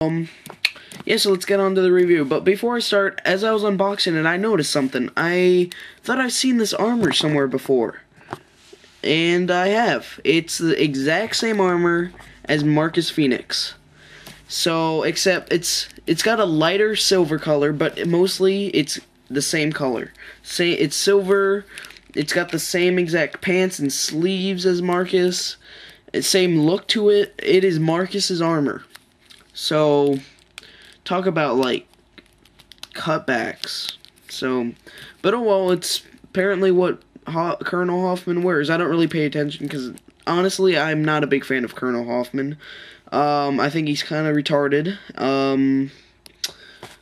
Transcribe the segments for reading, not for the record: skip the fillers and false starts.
Yeah, so let's get on to the review. But before I start, as I was unboxing it, I noticed something. I thought I've seen this armor somewhere before. And I have. It's the exact same armor as Marcus Phoenix. So, except it's got a lighter silver color, but mostly it's the same color. It's silver. It's got the same exact pants and sleeves as Marcus. Same look to it. It is Marcus's armor. So, talk about, like, cutbacks. So, but oh well, it's apparently what Colonel Hoffman wears. I don't really pay attention because, honestly, I'm not a big fan of Colonel Hoffman. I think he's kind of retarded.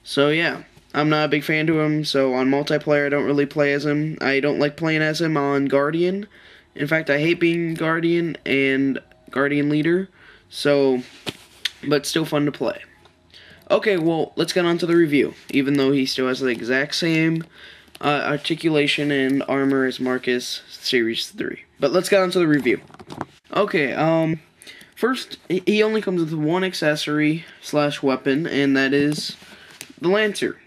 So, yeah. I'm not a big fan to him, so on multiplayer I don't really play as him. I don't like playing as him on Guardian. In fact, I hate being Guardian and Guardian Leader. So, but still fun to play. Okay, well, let's get on to the review. Even though he still has the exact same articulation and armor as Marcus Series 3. But let's get on to the review. Okay, first, he only comes with one accessory / weapon, and that is the Lancer.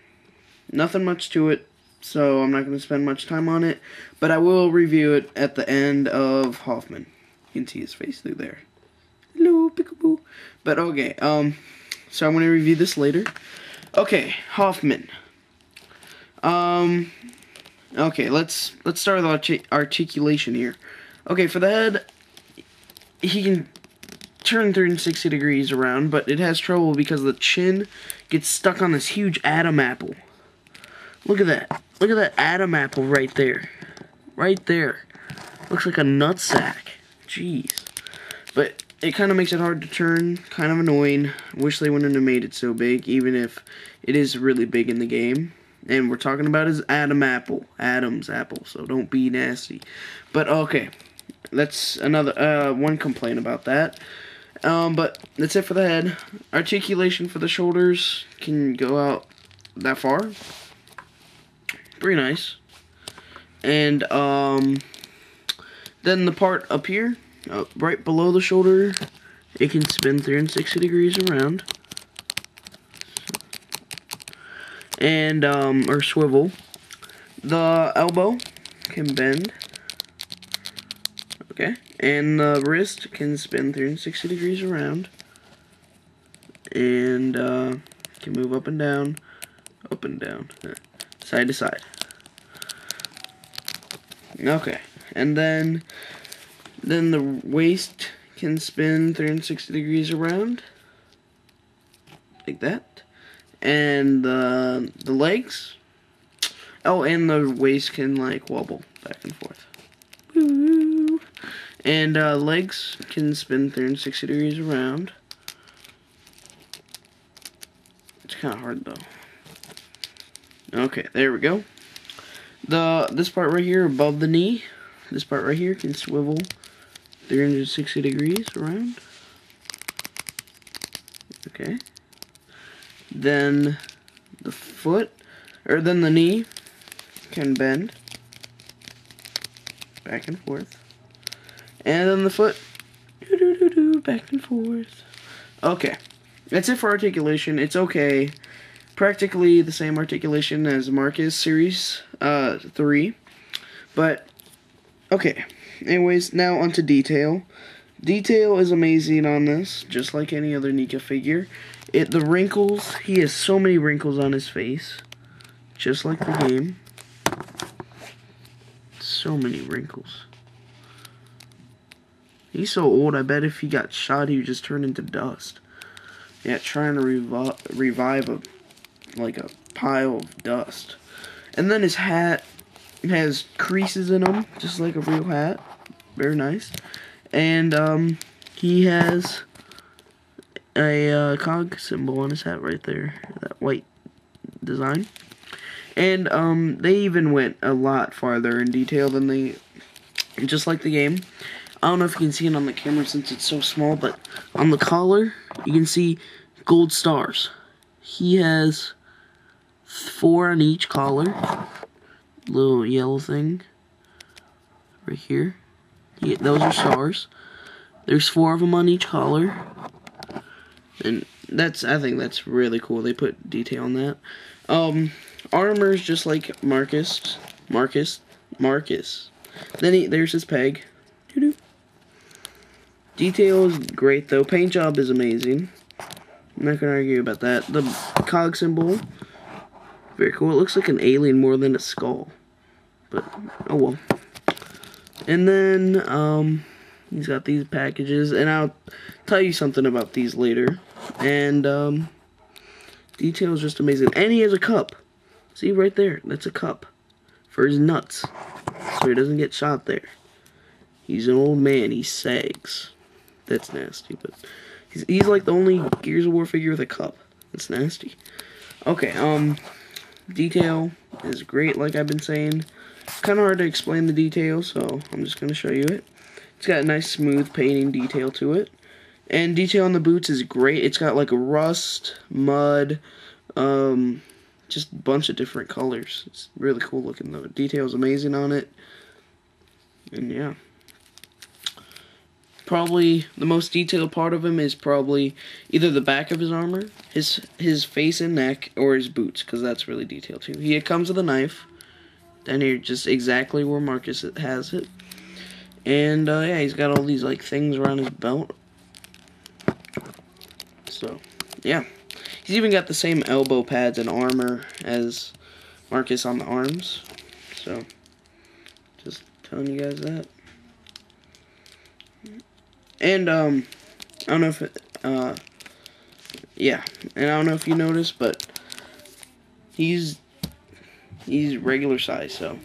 Nothing much to it, so I'm not going to spend much time on it. But I will review it at the end of Hoffman. You can see his face through there. Hello, peekaboo. But okay, so I'm going to review this later. Okay, Hoffman. Okay, let's start with articulation here. Okay, for the head, he can turn 360 degrees around, but it has trouble because the chin gets stuck on this huge Adam apple. Look at that. Look at that Adam apple right there. Right there. Looks like a nutsack. Jeez. But it kind of makes it hard to turn. Kind of annoying. Wish they wouldn't have made it so big, even if it is really big in the game. And we're talking about his Adam apple. Adam's apple, so don't be nasty. But okay. That's another one complaint about that. But that's it for the head. Articulation for the shoulders can go out that far. Pretty nice. And then the part up here, right below the shoulder, it can spin 360 degrees around. And or swivel. The elbow can bend. Okay. And the wrist can spin 360 degrees around. And can move up and down, side to side. Okay. And then the waist can spin 360 degrees around. Like that. And the legs. Oh, and the waist can like wobble back and forth. Woo! And legs can spin 360 degrees around. It's kind of hard though. Okay, there we go. This part right here above the knee, this part right here can swivel 360 degrees around. Okay. Then the foot, or then the knee can bend back and forth. And then the foot, back and forth. Okay. That's it for articulation. It's okay. Practically the same articulation as Marcus Series 3. But, okay. Anyways, now onto detail. Detail is amazing on this, just like any other Nika figure. The wrinkles, he has so many wrinkles on his face. Just like the game. So many wrinkles. He's so old, I bet if he got shot, he would just turn into dust. Yeah, trying to revive a pile of dust. And then his hat has creases in them, just like a real hat. Very nice. And he has a cog symbol on his hat right there, that white design. And they even went a lot farther in detail than they, just like the game. I don't know if you can see it on the camera since it's so small, but on the collar, you can see gold stars. He has 4 on each collar. Little yellow thing right here. Those are stars. There's 4 of them on each collar. And I think that's really cool. They put detail on that. Armor's just like Marcus. Then there's his peg. Doo-doo. Detail is great though. Paint job is amazing. I'm not gonna argue about that. The cog symbol, very cool. It looks like an alien more than a skull, but oh well. And then he's got these packages, and I'll tell you something about these later. And detail is just amazing. And he has a cup. See right there, that's a cup for his nuts, so he doesn't get shot there. He's an old man. He sags. That's nasty, but he's like the only Gears of War figure with a cup. That's nasty. Okay, detail is great, like I've been saying. Kind of hard to explain the detail, so I'm just gonna show you it. It's got a nice smooth painting detail to it, and detail on the boots is great. It's got like a rust, mud, just a bunch of different colors. It's really cool looking though. Detail is amazing on it, and yeah. Probably the most detailed part of him is probably either the back of his armor, his face and neck, or his boots, because that's really detailed too. He comes with a knife down here, just exactly where Marcus has it. And yeah, he's got all these like things around his belt. So yeah, he's even got the same elbow pads and armor as Marcus on the arms. So just telling you guys that. And, I don't know if yeah, and I don't know if you noticed, but he's regular size, so.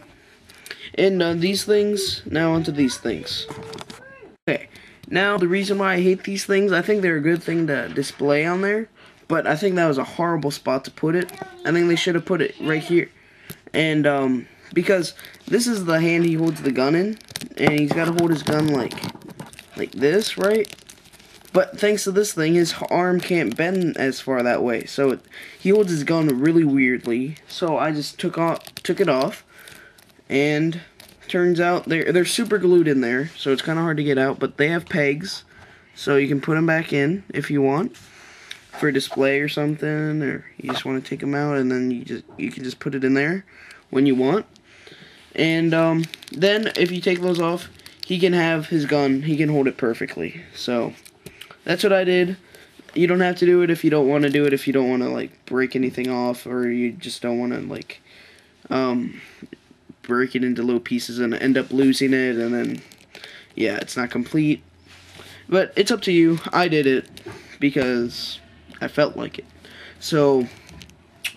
And, these things, now onto these things. Okay, now the reason why I hate these things, I think they're a good thing to display on there, but I think that was a horrible spot to put it. I think they should have put it right here. And, because this is the hand he holds the gun in, and he's got to hold his gun like this, right? But thanks to this thing, his arm can't bend as far that way, so he holds his gun really weirdly. So I just took it off, and turns out they're super glued in there, so it's kind of hard to get out. But they have pegs, so you can put them back in if you want for display or something, or you just want to take them out, and then you can just put it in there when you want. And then if you take those off, he can have his gun, he can hold it perfectly. So, that's what I did. You don't have to do it if you don't want to do it, if you don't want to, like, break anything off, or you just don't want to, like, break it into little pieces and end up losing it, and then, yeah, it's not complete. But it's up to you. I did it because I felt like it. So,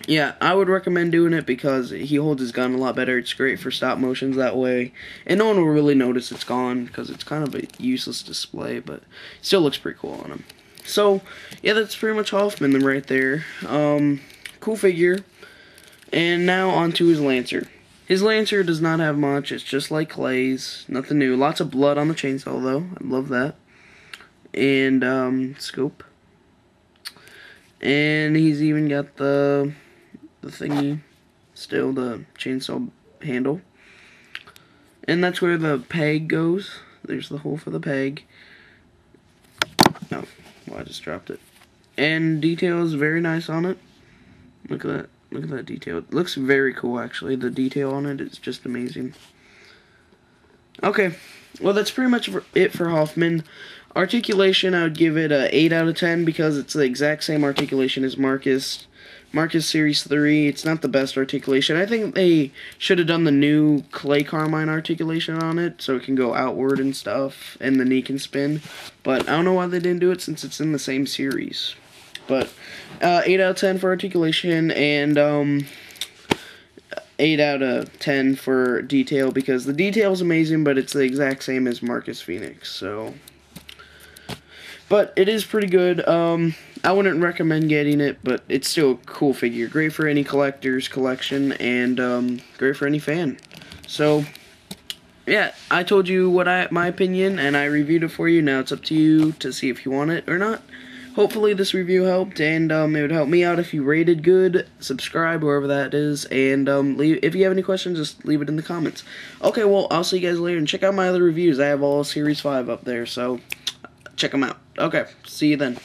yeah, I would recommend doing it because he holds his gun a lot better. It's great for stop motions that way. And no one will really notice it's gone because it's kind of a useless display, but it still looks pretty cool on him. So, yeah, that's pretty much Hoffman right there. Cool figure. And now onto his Lancer. His Lancer does not have much. It's just like Clay's. Nothing new. Lots of blood on the chainsaw, though. I love that. And, scope. And he's even got the thingy, still the chainsaw handle, and that's where the peg goes. There's the hole for the peg. Oh, well, I just dropped it. And detail is very nice on it. Look at that. Look at that detail. It looks very cool, actually. The detail on it is just amazing. Okay, well, that's pretty much it for Hoffman. Articulation, I would give it a 8 out of 10 because it's the exact same articulation as Marcus Series 3. It's not the best articulation. I think they should have done the new Clay Carmine articulation on it so it can go outward and stuff, and the knee can spin. But I don't know why they didn't do it since it's in the same series. But 8 out of 10 for articulation, and 8 out of 10 for detail because the detail is amazing, but it's the exact same as Marcus Phoenix. So, but it is pretty good. I wouldn't recommend getting it, but it's still a cool figure. Great for any collector's collection, and great for any fan. So, yeah, I told you my opinion, and I reviewed it for you. Now it's up to you to see if you want it or not. Hopefully this review helped, and it would help me out if you rated good, subscribe, wherever that is, and if you have any questions, just leave it in the comments. Okay, well, I'll see you guys later, and check out my other reviews. I have all Series 5 up there, so check them out. Okay, see you then.